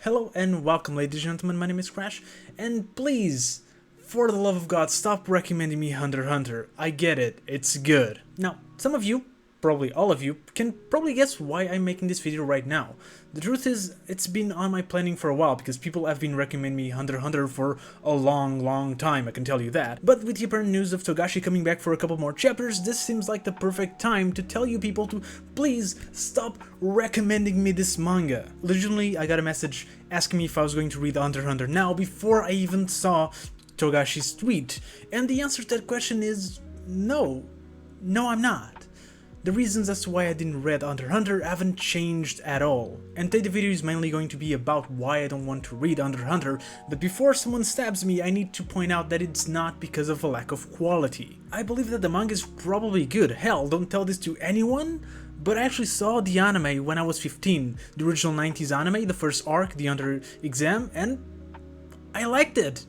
Hello and welcome, ladies and gentlemen, my name is Crash, and please, for the love of God, stop recommending me Hunter x Hunter. I get it, it's good. Now, some of you, probably all of you, can probably guess why I'm making this video right now. The truth is, it's been on my planning for a while, because people have been recommending me Hunter x Hunter for a long time, I can tell you that. But with the apparent news of Togashi coming back for a couple more chapters, this seems like the perfect time to tell you people to please stop recommending me this manga. Originally, I got a message asking me if I was going to read Hunter x Hunter now before I even saw Togashi's tweet, and the answer to that question is no. No, I'm not. The reasons as to why I didn't read Hunter x Hunter haven't changed at all, and today the video is mainly going to be about why I don't want to read Hunter x Hunter, but before someone stabs me I need to point out that it's not because of a lack of quality. I believe that the manga is probably good, hell, don't tell this to anyone, but I actually saw the anime when I was 15, the original 90s anime, the first arc, the Hunter exam, and I liked it.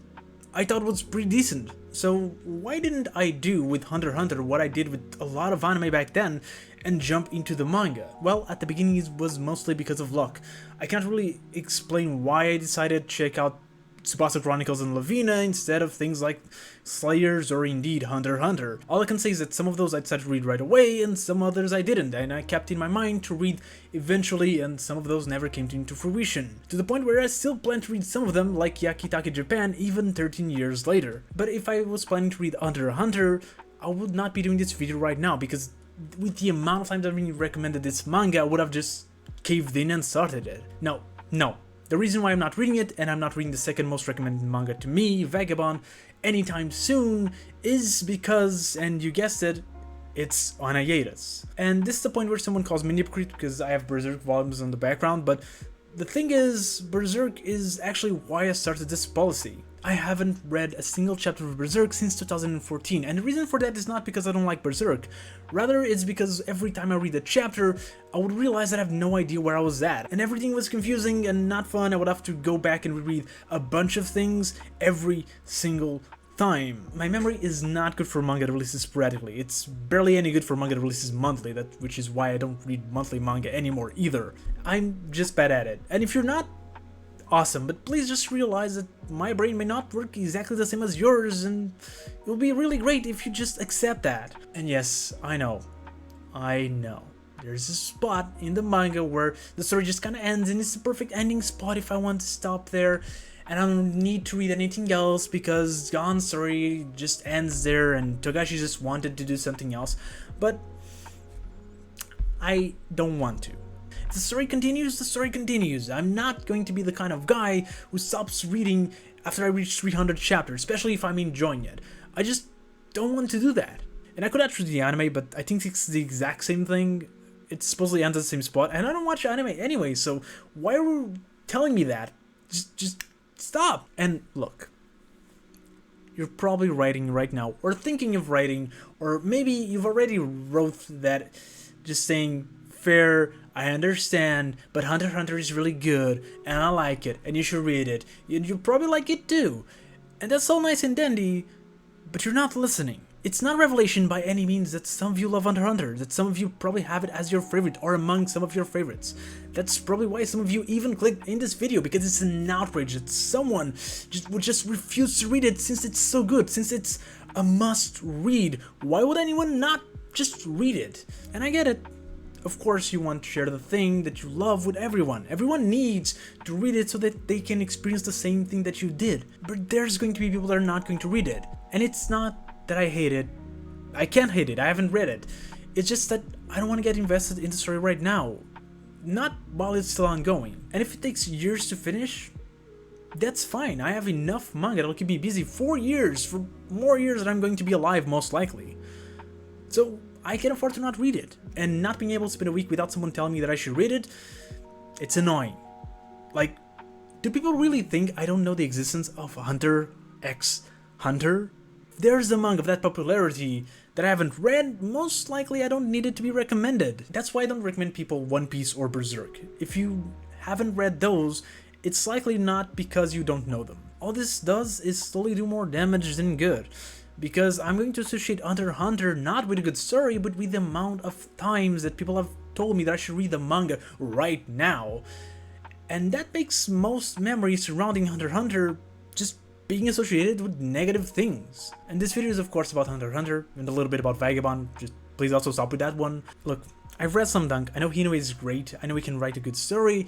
I thought it was pretty decent. So why didn't I do with Hunter x Hunter what I did with a lot of anime back then and jump into the manga? Well, at the beginning it was mostly because of luck. I can't really explain why I decided to check out Tsubasa Chronicles and Lavina instead of things like Slayers or indeed Hunter x Hunter. All I can say is that some of those I decided to read right away and some others I didn't, and I kept in my mind to read eventually, and some of those never came into fruition. To the point where I still plan to read some of them, like Yakitake Japan, even 13 years later. But if I was planning to read Hunter x Hunter, I would not be doing this video right now, because with the amount of times I've been recommended this manga, I would have just caved in and started it. No. The reason why I'm not reading it, and I'm not reading the second most recommended manga to me, Vagabond, anytime soon, is because, and you guessed it, it's on hiatus. And this is the point where someone calls me an hypocrite because I have Berserk volumes on the background, but the thing is, Berserk is actually why I started this policy. I haven't read a single chapter of Berserk since 2014, and the reason for that is not because I don't like Berserk. Rather, it's because every time I read a chapter, I would realize that I have no idea where I was at, and everything was confusing and not fun. I would have to go back and reread a bunch of things every single time. My memory is not good for manga that releases sporadically. It's barely any good for manga that releases monthly, which is why I don't read monthly manga anymore either. I'm just bad at it. And if you're not, awesome, but please just realize that my brain may not work exactly the same as yours, and it will be really great if you just accept that. And yes, I know, there's a spot in the manga where the story just kinda ends, and it's the perfect ending spot if I want to stop there, and I don't need to read anything else because Gon's story just ends there and Togashi just wanted to do something else, but I don't want to. If the story continues, the story continues. I'm not going to be the kind of guy who stops reading after I reach 300 chapters, especially if I'm enjoying it. I just don't want to do that. And I could actually do the anime, but I think it's the exact same thing. It supposedly ends at the same spot, and I don't watch anime anyway, so why are you telling me that? Just stop. And look, you're probably writing right now, or thinking of writing, or maybe you've already wrote that just saying, fair, I understand, but Hunter x Hunter is really good, and I like it, and you should read it, and you'll probably like it too. And that's all nice and dandy, but you're not listening. It's not a revelation by any means that some of you love Hunter x Hunter, that some of you probably have it as your favorite, or among some of your favorites. That's probably why some of you even clicked in this video, because it's an outrage that someone would just refuse to read it since it's so good, since it's a must read. Why would anyone not just read it? And I get it. Of course you want to share the thing that you love with everyone. Everyone needs to read it so that they can experience the same thing that you did. But there's going to be people that are not going to read it. And it's not that I hate it. I can't hate it. I haven't read it. It's just that I don't want to get invested in the story right now. Not while it's still ongoing. And if it takes years to finish, that's fine. I have enough manga that'll keep me busy for years, for more years than I'm going to be alive most likely. So I can afford to not read it, and not being able to spend a week without someone telling me that I should read it, it's annoying. Like, do people really think I don't know the existence of Hunter x Hunter? There's a manga of that popularity that I haven't read, most likely I don't need it to be recommended. That's why I don't recommend people One Piece or Berserk. If you haven't read those, it's likely not because you don't know them. All this does is slowly do more damage than good, because I'm going to associate Hunter x Hunter not with a good story, but with the amount of times that people have told me that I should read the manga right now. And that makes most memories surrounding Hunter x Hunter just being associated with negative things. And this video is of course about Hunter x Hunter and a little bit about Vagabond, just please also stop with that one. Look, I've read Slam Dunk, I know Hino is great, I know he can write a good story,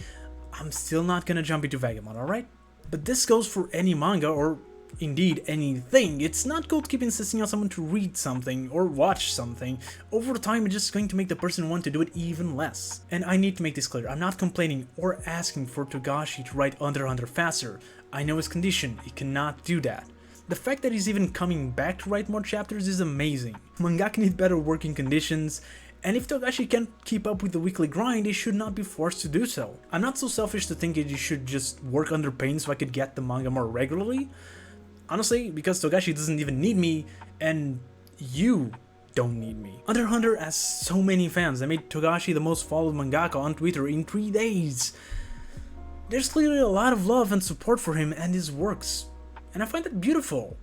I'm still not gonna jump into Vagabond, alright? But this goes for any manga or indeed anything. It's not good to keep insisting on someone to read something or watch something. Over time it's just going to make the person want to do it even less. And I need to make this clear, I'm not complaining or asking for Togashi to write Hunter x Hunter faster. I know his condition, he cannot do that. The fact that he's even coming back to write more chapters is amazing. Mangaka need better working conditions, and if Togashi can't keep up with the weekly grind, he should not be forced to do so. I'm not so selfish to think that you should just work under pain so I could get the manga more regularly. Honestly, because Togashi doesn't even need me, and you don't need me. Hunter x Hunter has so many fans that made Togashi the most followed mangaka on Twitter in 3 days. There's clearly a lot of love and support for him and his works, and I find that beautiful.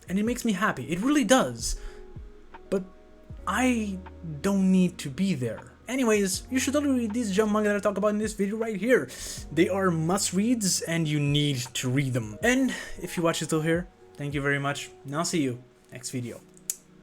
And it makes me happy, it really does. But I don't need to be there. Anyways, you should totally read these jump manga that I talk about in this video right here. They are must-reads and you need to read them. And if you watch it till here, thank you very much, and I'll see you next video.